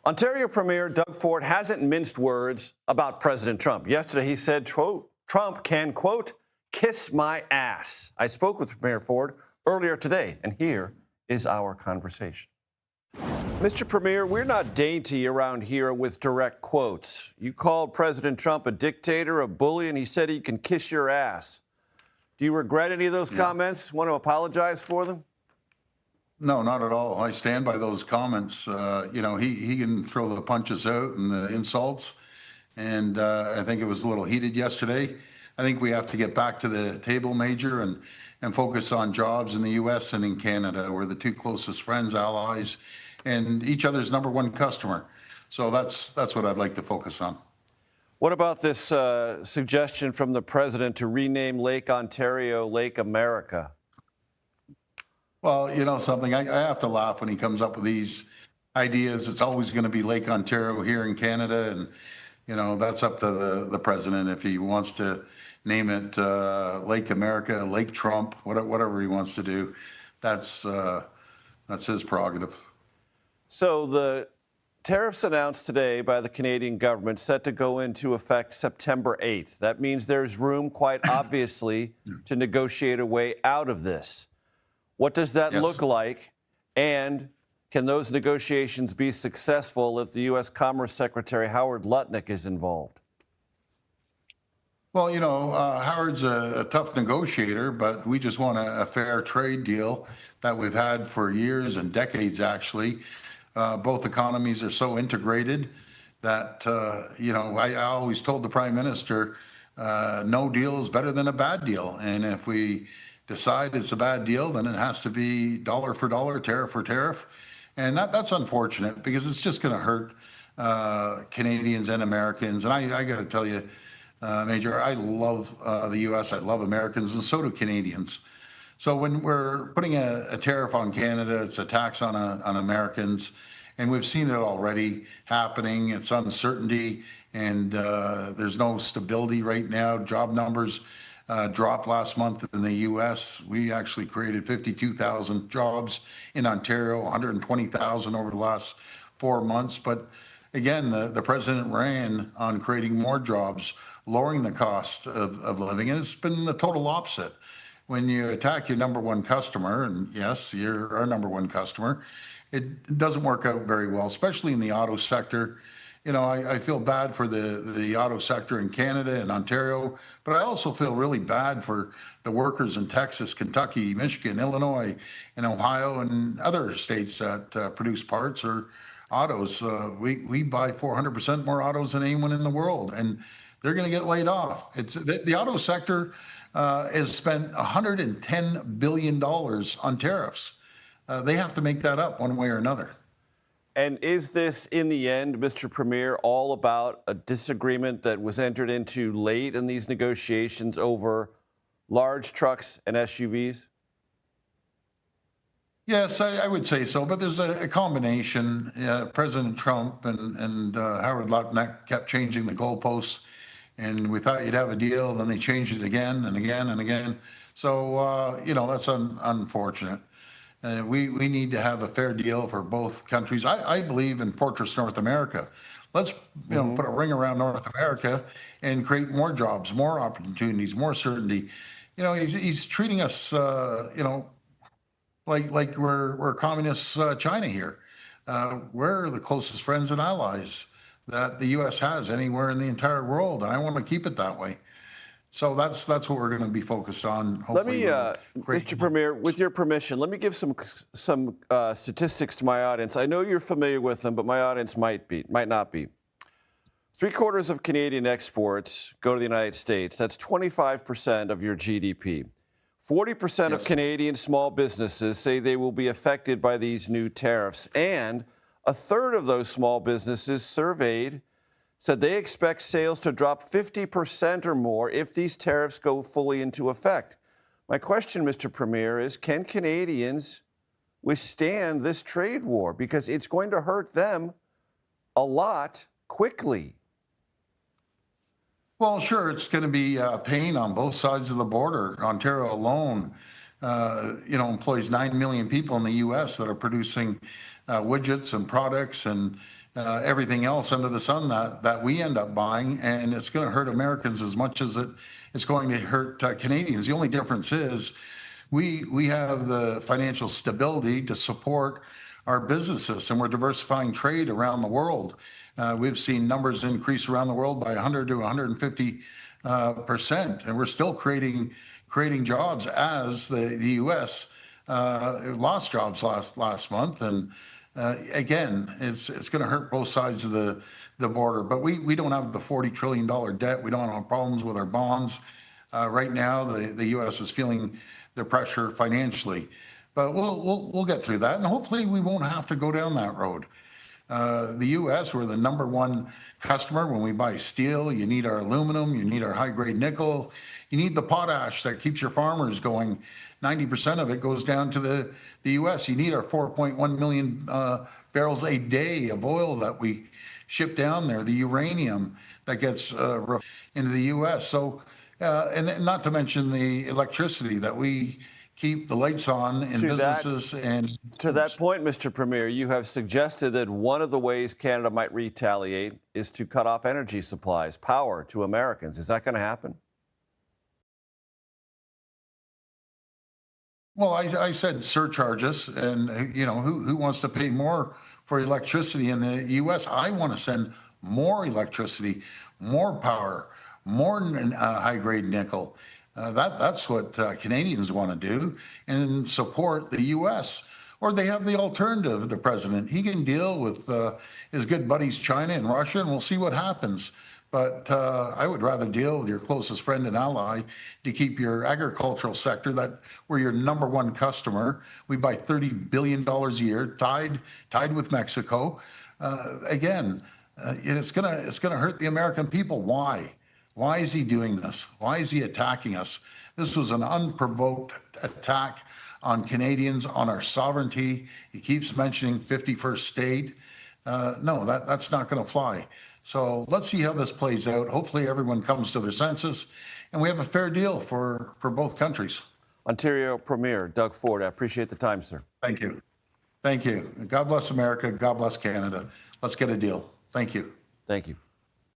Ontario Premier Doug Ford hasn't minced words about President Trump. Yesterday, he said Trump can, quote, kiss my ass. I spoke with Premier Ford earlier today, and here is our conversation. Mr. Premier, we're not dainty around here with direct quotes. You called President Trump a dictator, a bully, and he said he can kiss your ass. Do you regret any of those comments? Want to apologize for them? No, not at all. I stand by those comments. He can throw the punches out and the insults, and I think it was a little heated yesterday. I think we have to get back to the table, Major, and focus on jobs in the U.S. and in Canada. We're the two closest friends, allies, and each other's number one customer. So that's what I'd like to focus on. What about this suggestion from the president to rename Lake Ontario Lake America? Well, you know something, I have to laugh when he comes up with these ideas. It's always going to be Lake Ontario here in Canada, and that's up to the president if he wants to name it Lake America, Lake Trump, whatever he wants to do. That's his prerogative. So the tariffs announced today by the Canadian government set to go into effect September 8th. That means there's room, quite obviously, to negotiate a way out of this. What does that look like? And can those negotiations be successful if the U.S. Commerce Secretary Howard Lutnick is involved? Well, Howard's a tough negotiator, but we just want a fair trade deal that we've had for years and decades, actually. Both economies are so integrated that, I always told the Prime Minister, no deal is better than a bad deal. And if we decide it's a bad deal, then it has to be dollar for dollar, tariff for tariff. And that's unfortunate because it's just going to hurt Canadians and Americans. And I got to tell you, Major, I love the U.S., I love Americans, and so do Canadians. So when we're putting a tariff on Canada, it's a tax on Americans. And we've seen it already happening. It's uncertainty, and there's no stability right now. Job numbers dropped last month in the U.S. We actually created 52,000 jobs in Ontario, 120,000 over the last 4 months. But again, the president ran on creating more jobs, lowering the cost of living, and it's been the total opposite. When you attack your number one customer, and yes, you're our number one customer, it doesn't work out very well, especially in the auto sector. I feel bad for the auto sector in Canada and Ontario, but I also feel really bad for the workers in Texas, Kentucky, Michigan, Illinois, and Ohio, and other states that produce parts or autos. We buy 400% more autos than anyone in the world, and they're going to get laid off. It's the auto sector has spent $110 billion on tariffs. They have to make that up one way or another. And is this, in the end, Mr. Premier, all about a disagreement that was entered into late in these negotiations over large trucks and SUVs? Yes, I would say so, but there's a combination. President Trump and Howard Lutnick kept changing the goalposts, and we thought you'd have a deal, then they changed it again and again and again. So, that's unfortunate. We need to have a fair deal for both countries. I believe in Fortress North America. Let's put a ring around North America and create more jobs, more opportunities, more certainty. He's treating us, like we're communist China here. We're the closest friends and allies that the U.S. has anywhere in the entire world, and I want to keep it that way. So that's what we're going to be focused on. Hopefully, let me, Mr. Premier, with your permission, let me give some statistics to my audience. I know you're familiar with them, but my audience might not be. 3/4 of Canadian exports go to the United States. That's 25% of your GDP. 40% of Canadian small businesses say they will be affected by these new tariffs, and a third of those small businesses surveyed said they expect sales to drop 50% or more if these tariffs go fully into effect. My question, Mr. Premier, is can Canadians withstand this trade war? Because it's going to hurt them a lot quickly. Well, sure, it's going to be pain on both sides of the border. Ontario alone, employs 9 million people in the U.S. that are producing widgets and products and everything else under the sun that we end up buying, and it's going to hurt Americans as much as it's going to hurt Canadians. The only difference is we have the financial stability to support our businesses, and we're diversifying trade around the world. We've seen numbers increase around the world by 100 to 150%, and we're still creating jobs as the U.S. Lost jobs last month, and again, it's going to hurt both sides of the border. But we don't have the $40 trillion debt. We don't have problems with our bonds. Right now, the U.S. is feeling the pressure financially, but we'll get through that, and hopefully we won't have to go down that road. The U.S., we're the #1 customer when we buy steel. You need our aluminum, you need our high-grade nickel, you need the potash that keeps your farmers going. 90% of it goes down to the U.S. You need our 4.1 million barrels a day of oil that we ship down there, the uranium that gets into the U.S. So, and not to mention the electricity that we keep the lights on in businesses. And to that point, Mr. Premier, you have suggested that one of the ways Canada might retaliate is to cut off energy supplies, power to Americans. Is that going to happen? Well, I said surcharges, and who wants to pay more for electricity in the U.S.? I want to send more electricity, more power, more high-grade nickel. That's what Canadians want to do, and support the U.S. Or they have the alternative, the president. He can deal with his good buddies China and Russia, and we'll see what happens. But I would rather deal with your closest friend and ally to keep your agricultural sector, that we're your #1 customer. We buy $30 billion a year, tied with Mexico. Again, it's gonna hurt the American people. Why? Why is he doing this? Why is he attacking us? This was an unprovoked attack on Canadians, on our sovereignty. He keeps mentioning 51st state. No, that's not going to fly. So let's see how this plays out. Hopefully everyone comes to their senses and we have a fair deal for both countries. Ontario Premier Doug Ford, I appreciate the time, sir. Thank you. Thank you. God bless America. God bless Canada. Let's get a deal. Thank you. Thank you.